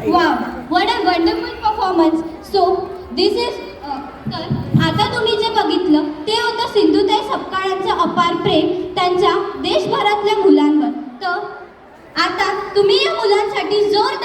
Wow, what a wonderful performance. So, this is तर आता तुम्ही जे बघितलं ते होतं सिंधुताई सपकाळांचं अपार प्रेम त्यांच्या देशभरातल्या मुलांवर. तर आता तुम्ही या मुलांसाठी जोरदार